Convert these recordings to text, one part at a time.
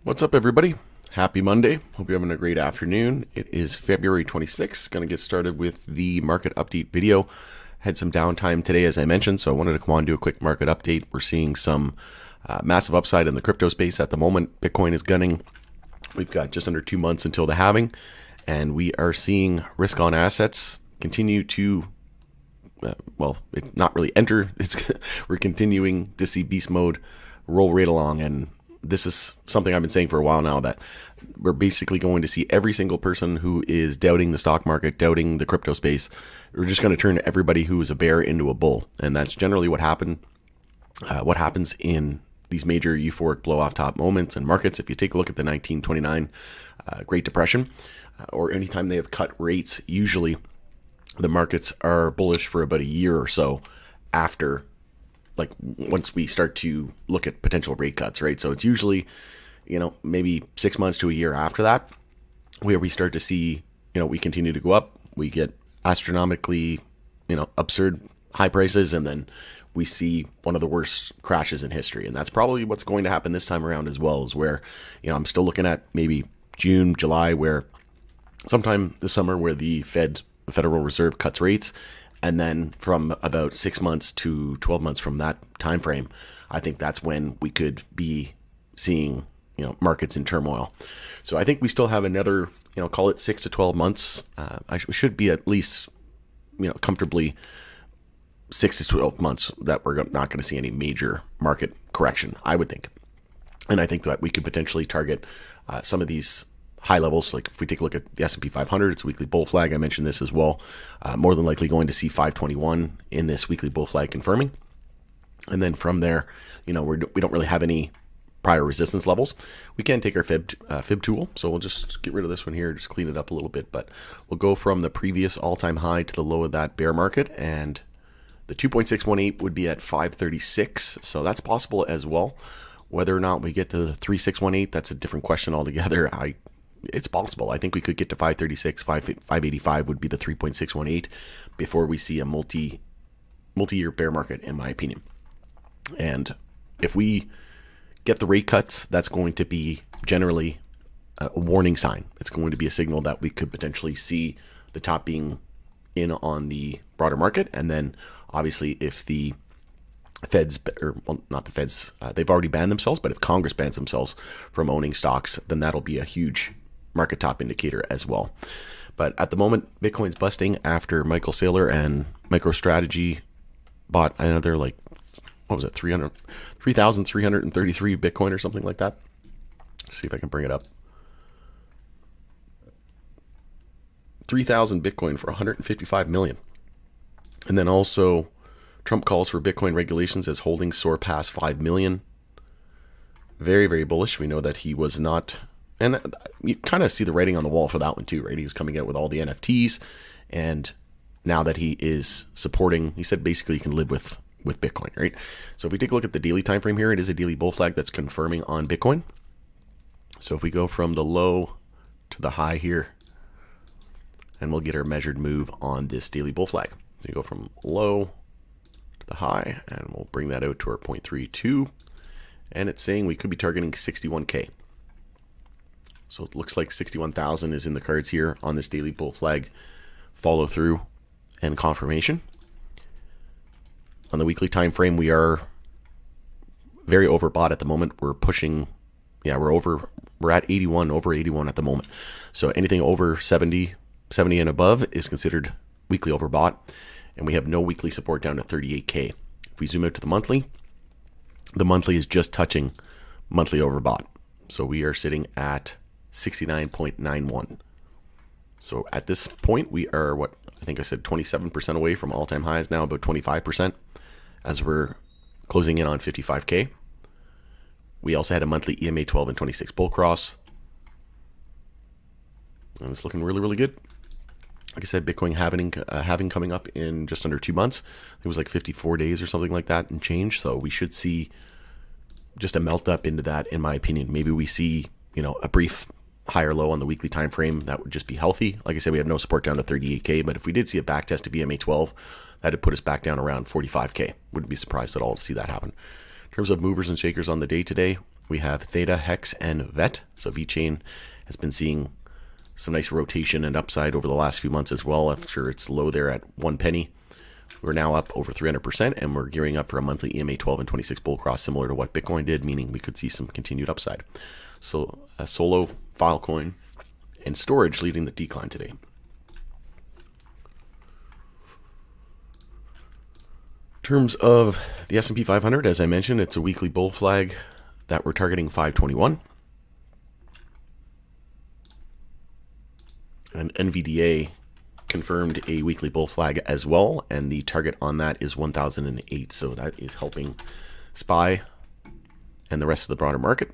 What's up, everybody? Happy Monday. Hope you're having a great afternoon. It is February 26th. Going to get started with the market update video. Had some downtime today, as I mentioned, so I wanted to come on and do a quick market update. We're seeing some massive upside in the crypto space at the moment. Bitcoin is gunning. We've got just under 2 months until the halving, and we are seeing risk on assets continue to it's not really enter. We're continuing to see beast mode roll right along, and this is something I've been saying for a while now, that we're basically going to see every single person who is doubting the stock market, doubting the crypto space. We're just going to turn everybody who is a bear into a bull, and that's generally what happened. What happens in these major euphoric blow-off top moments in markets. If you take a look at the 1929 Great Depression, or anytime they have cut rates, usually the markets are bullish for about a year or so after, like, once we start to look at potential rate cuts, right? So it's usually, maybe 6 months to a year after that where we start to see, we continue to go up, we get astronomically, absurd high prices, and then we see one of the worst crashes in history. And that's probably what's going to happen this time around as well, is where, I'm still looking at maybe June, July, where sometime this summer where the Federal Reserve cuts rates. And then from about 6 months to 12 months from that time frame, I think that's when we could be seeing, markets in turmoil. So I think we still have another, call it 6 to 12 months. I should be at least, comfortably 6 to 12 months that we're not going to see any major market correction, I would think. And I think that we could potentially target some of these high levels. Like if we take a look at the S&P 500, it's a weekly bull flag. I mentioned this as well. More than likely going to see 521 in this weekly bull flag confirming. And then from there, we don't really have any prior resistance levels. We can take our fib tool. So we'll just get rid of this one here, just clean it up a little bit. But we'll go from the previous all-time high to the low of that bear market. And the 2.618 would be at 536. So that's possible as well. Whether or not we get to 3.618, that's a different question altogether. It's possible. I think we could get to 536, 585 would be the 3.618 before we see a multi-year bear market, in my opinion. And if we get the rate cuts, that's going to be generally a warning sign. It's going to be a signal that we could potentially see the top being in on the broader market. And then obviously if the Feds, or well, not the Feds, they've already banned themselves, but if Congress bans themselves from owning stocks, then that'll be a huge market top indicator as well. But at the moment, Bitcoin's busting after Michael Saylor and MicroStrategy bought another, 3,333 Bitcoin or something like that. Let's see if I can bring it up. 3,000 Bitcoin for 155 million. And then also Trump calls for Bitcoin regulations as holdings soar past 5 million. Very, very bullish. We know that he was not, and you kind of see the writing on the wall for that one too, right? He was coming out with all the NFTs, and now that he is supporting, he said basically you can live with Bitcoin, right? So if we take a look at the daily time frame here, it is a daily bull flag that's confirming on Bitcoin. So if we go from the low to the high here, and we'll get our measured move on this daily bull flag. So you go from low to the high, and we'll bring that out to our 0.32, and it's saying we could be targeting 61K. So it looks like 61,000 is in the cards here on this daily bull flag follow through and confirmation. On the weekly time frame, we are very overbought at the moment. We're pushing, we're at 81, over 81 at the moment. So anything over 70 and above is considered weekly overbought, and we have no weekly support down to 38K. If we zoom out to the monthly is just touching monthly overbought. So we are sitting at 69.91. So at this point, we are, I think I said 27% away from all-time highs now, about 25%, as we're closing in on 55K. We also had a monthly EMA 12 and 26 bull cross. And it's looking really, really good. Like I said, Bitcoin having coming up in just under 2 months. It was like 54 days or something like that and change. So we should see just a melt up into that, in my opinion. Maybe we see, a brief higher low on the weekly time frame. That would just be healthy. Like I said, we have no support down to 38K, but if we did see a back test of EMA 12, that'd put us back down around 45K. Wouldn't be surprised at all to see that happen. In terms of movers and shakers on the day today, We have Theta, Hex, and VET. So VeChain has been seeing some nice rotation and upside over the last few months as well. After its low there at 1 penny, we're now up over 300%, and we're gearing up for a monthly EMA 12 and 26 bull cross, similar to what Bitcoin did, meaning we could see some continued upside. So Solo, Filecoin, and Storage leading the decline today. In terms of the S&P 500, as I mentioned, it's a weekly bull flag that we're targeting 521. And NVDA confirmed a weekly bull flag as well, and the target on that is 1008. So that is helping SPY and the rest of the broader market.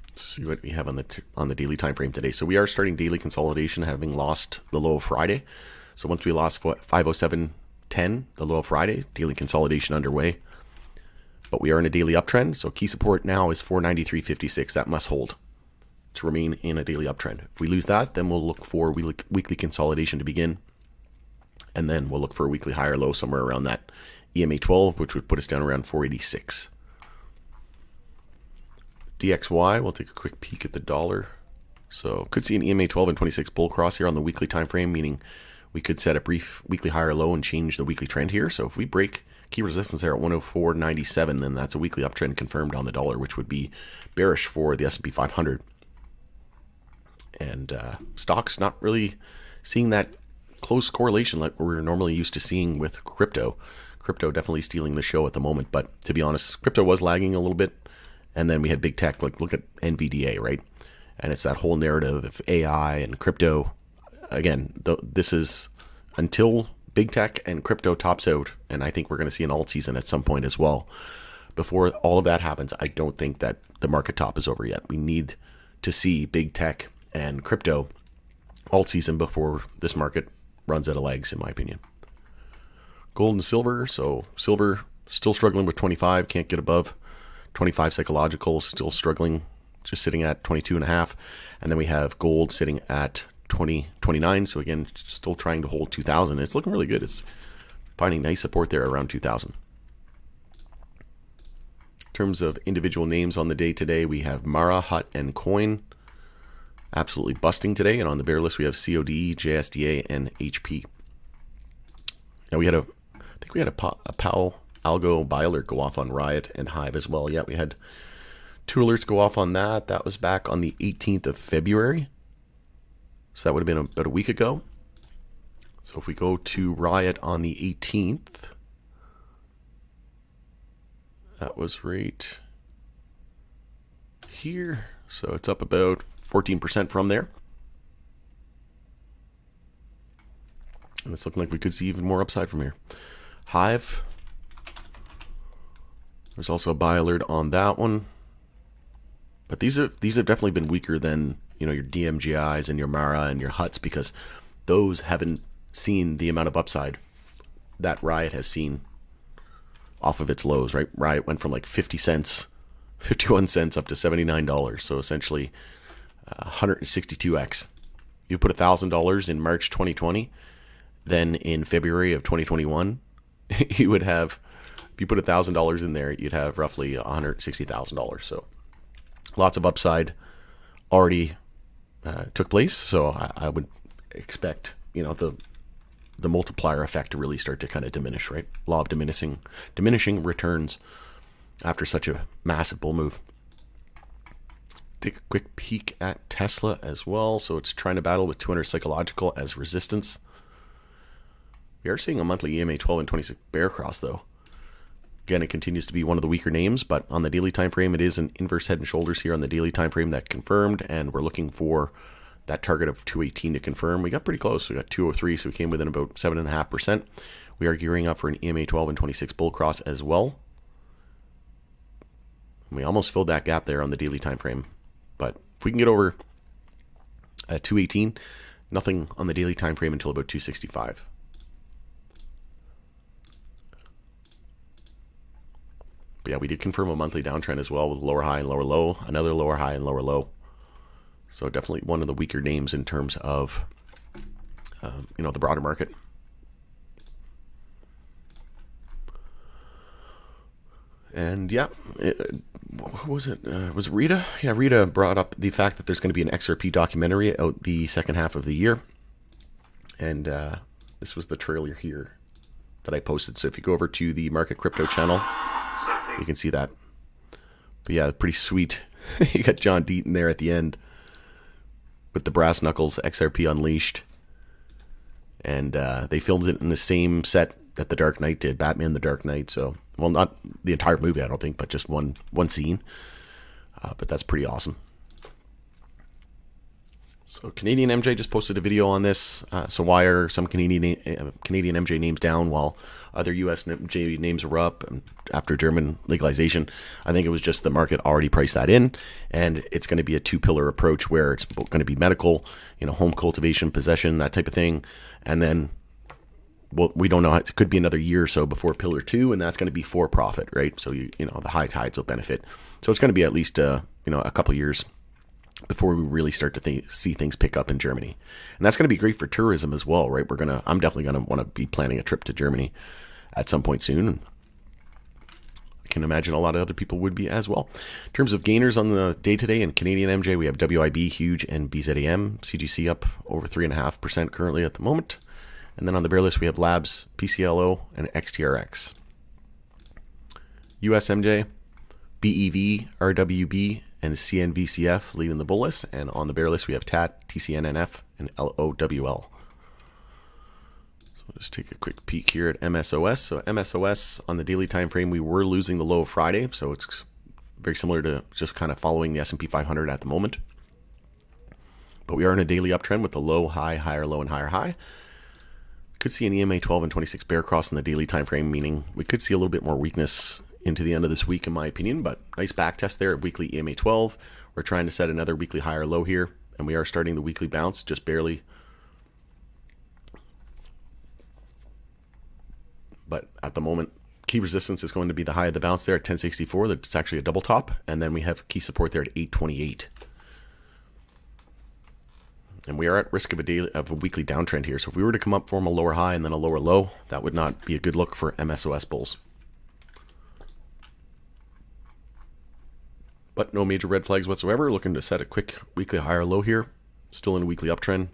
Let's see what we have on the daily time frame today. So we are starting daily consolidation, having lost the low of Friday. So once we lost 507.10, the low of Friday, daily consolidation underway. But we are in a daily uptrend. So key support now is 493.56. That must hold to remain in a daily uptrend. If we lose that, then we'll look for weekly consolidation to begin. And then we'll look for a weekly higher low somewhere around that EMA 12, which would put us down around 486. DXY, we'll take a quick peek at the dollar. So could see an EMA 12 and 26 bull cross here on the weekly time frame, meaning we could set a brief weekly higher low and change the weekly trend here. So if we break key resistance there at 104.97, then that's a weekly uptrend confirmed on the dollar, which would be bearish for the S&P 500. And stocks not really seeing that close correlation like we're normally used to seeing with crypto. Crypto definitely stealing the show at the moment, but to be honest, crypto was lagging a little bit. And then we had big tech, like look at NVDA, right? And it's that whole narrative of AI and crypto. Again, this is until big tech and crypto tops out, and I think we're going to see an alt season at some point as well. Before all of that happens, I don't think that the market top is over yet. We need to see big tech and crypto alt season before this market runs out of legs, in my opinion. Gold and silver. So silver still struggling with 25, can't get above 25 psychological, still struggling, just sitting at 22.5. And then we have gold sitting at 2029. So again, still trying to hold 2000. It's looking really good. It's finding nice support there around 2000. In terms of individual names on the day today, we have Mara, Hut, and Coin absolutely busting today. And on the bear list, we have COD, JSDA, and HP. Now I think we had a PAL algo buy alert go off on Riot and Hive as well. Yeah, we had 2 alerts go off on that. That was back on the 18th of February. So that would have been about a week ago. So if we go to Riot on the 18th, that was right here. So it's up about 14% from there. And it's looking like we could see even more upside from here. Hive. There's also a buy alert on that one. But these have definitely been weaker than, your DMGIs and your Mara and your Huts, because those haven't seen the amount of upside that Riot has seen off of its lows, right? Riot went from like 50 cents, 51 cents up to $79. So essentially 162x. You put $1,000 in March 2020, then in February of 2021, you would have, if you put $1,000 in there, you'd have roughly $160,000. So lots of upside already took place. So I would expect, the multiplier effect to really start to kind of diminish, right? Law of diminishing returns after such a massive bull move. Take a quick peek at Tesla as well. So it's trying to battle with 200 psychological as resistance. We are seeing a monthly EMA 12 and 26 bear cross though. Again, it continues to be one of the weaker names, but on the daily time frame, it is an inverse head and shoulders here on the daily time frame that confirmed, and we're looking for that target of 218 to confirm. We got pretty close. We got 203, so we came within about 7.5%. We are gearing up for an EMA 12 and 26 bull cross as well. We almost filled that gap there on the daily time frame, but if we can get over 218, nothing on the daily time frame until about 265. But yeah, we did confirm a monthly downtrend as well with lower high and lower low, another lower high and lower low. So definitely one of the weaker names in terms of, the broader market. And yeah, what was it? Was it Rita? Yeah, Rita brought up the fact that there's going to be an XRP documentary out the second half of the year. And this was the trailer here that I posted. So if you go over to the Market Crypto channel, you can see that. But yeah, pretty sweet. You got John Deaton there at the end with the brass knuckles, XRP Unleashed. And they filmed it in the same set that The Dark Knight did, Batman The Dark Knight. So, well, not the entire movie, I don't think, but just one scene. But that's pretty awesome. So Canadian MJ just posted a video on this. So why are some Canadian MJ names down while other US MJ names were up after German legalization? I think it was just the market already priced that in, and it's going to be a two-pillar approach where it's going to be medical, home cultivation, possession, that type of thing, and then, well, we don't know. It could be another year or so before pillar 2, and that's going to be for profit, right? So the high tides will benefit. So it's going to be at least a couple years before we really start to see things pick up in Germany. And that's going to be great for tourism as well, right? I'm definitely going to want to be planning a trip to Germany at some point soon. And I can imagine a lot of other people would be as well. In terms of gainers on the day today in Canadian MJ, we have WIB, Huge, and BZAM. CGC up over 3.5% currently at the moment. And then on the bear list, we have Labs, PCLO, and XTRX. USMJ, BEV, RWB, and CNVCF leading the bull list. And on the bear list, we have TAT, TCNNF, and LOWL. So we'll just take a quick peek here at MSOS. So MSOS on the daily time frame, we were losing the low of Friday. So it's very similar to just kind of following the S&P 500 at the moment. But we are in a daily uptrend with the low, high, higher, low, and higher high. Could see an EMA 12 and 26 bear cross in the daily time frame, meaning we could see a little bit more weakness into the end of this week, in my opinion. But nice back test there at weekly EMA 12. We're trying to set another weekly higher low here, and we are starting the weekly bounce, just barely. But at the moment, key resistance is going to be the high of the bounce there at 1064. That's actually a double top, and then we have key support there at 828. And we are at risk of a weekly downtrend here. So if we were to come up, form a lower high and then a lower low, that would not be a good look for MSOS bulls. But no major red flags whatsoever. Looking to set a quick weekly higher low here. Still in a weekly uptrend.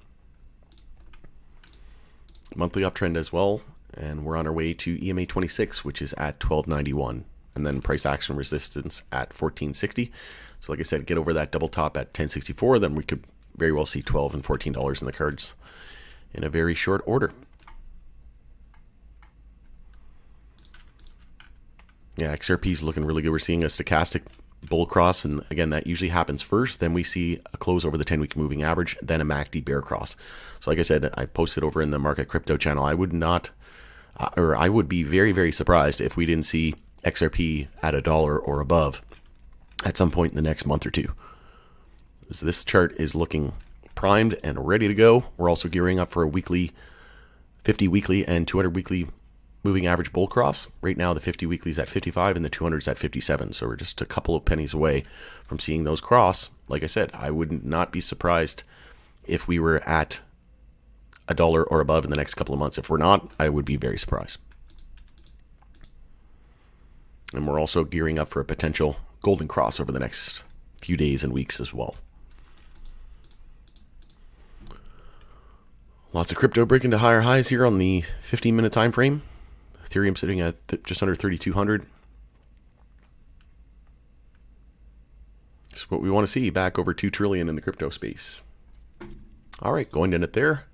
Monthly uptrend as well. And we're on our way to EMA 26, which is at 1291. And then price action resistance at 1460. So like I said, get over that double top at 1064. Then we could very well see $12 and $14 in the cards in a very short order. Yeah, XRP is looking really good. We're seeing a stochastic bull cross, and again, that usually happens first. Then we see a close over the 10-week moving average, then a MACD bear cross. So like I said, I posted over in the Market Crypto channel, I would be very, very surprised if we didn't see XRP at $1 or above at some point in the next month or two. So this chart is looking primed and ready to go. We're also gearing up for a weekly, 50 weekly and 200 weekly moving average bull cross. Right now, the 50 weekly is at 55 and the 200 is at 57. So we're just a couple of pennies away from seeing those cross. Like I said, I would not be surprised if we were at $1 or above in the next couple of months. If we're not, I would be very surprised. And we're also gearing up for a potential golden cross over the next few days and weeks as well. Lots of crypto breaking to higher highs here on the 15-minute time frame. Ethereum sitting at just under 3,200. It's what we want to see, back over 2 trillion in the crypto space. All right, going to end it there.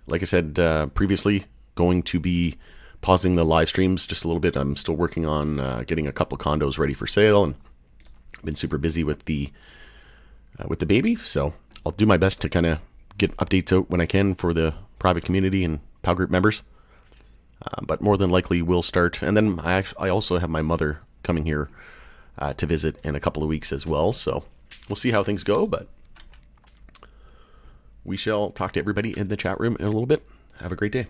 Like I said previously, going to be pausing the live streams just a little bit. I'm still working on getting a couple condos ready for sale, and I've been super busy with the baby. So I'll do my best to kind of get updates out when I can for the private community and POW group members. But more than likely we'll start. And then I also have my mother coming here to visit in a couple of weeks as well. So we'll see how things go. But we shall talk to everybody in the chat room in a little bit. Have a great day.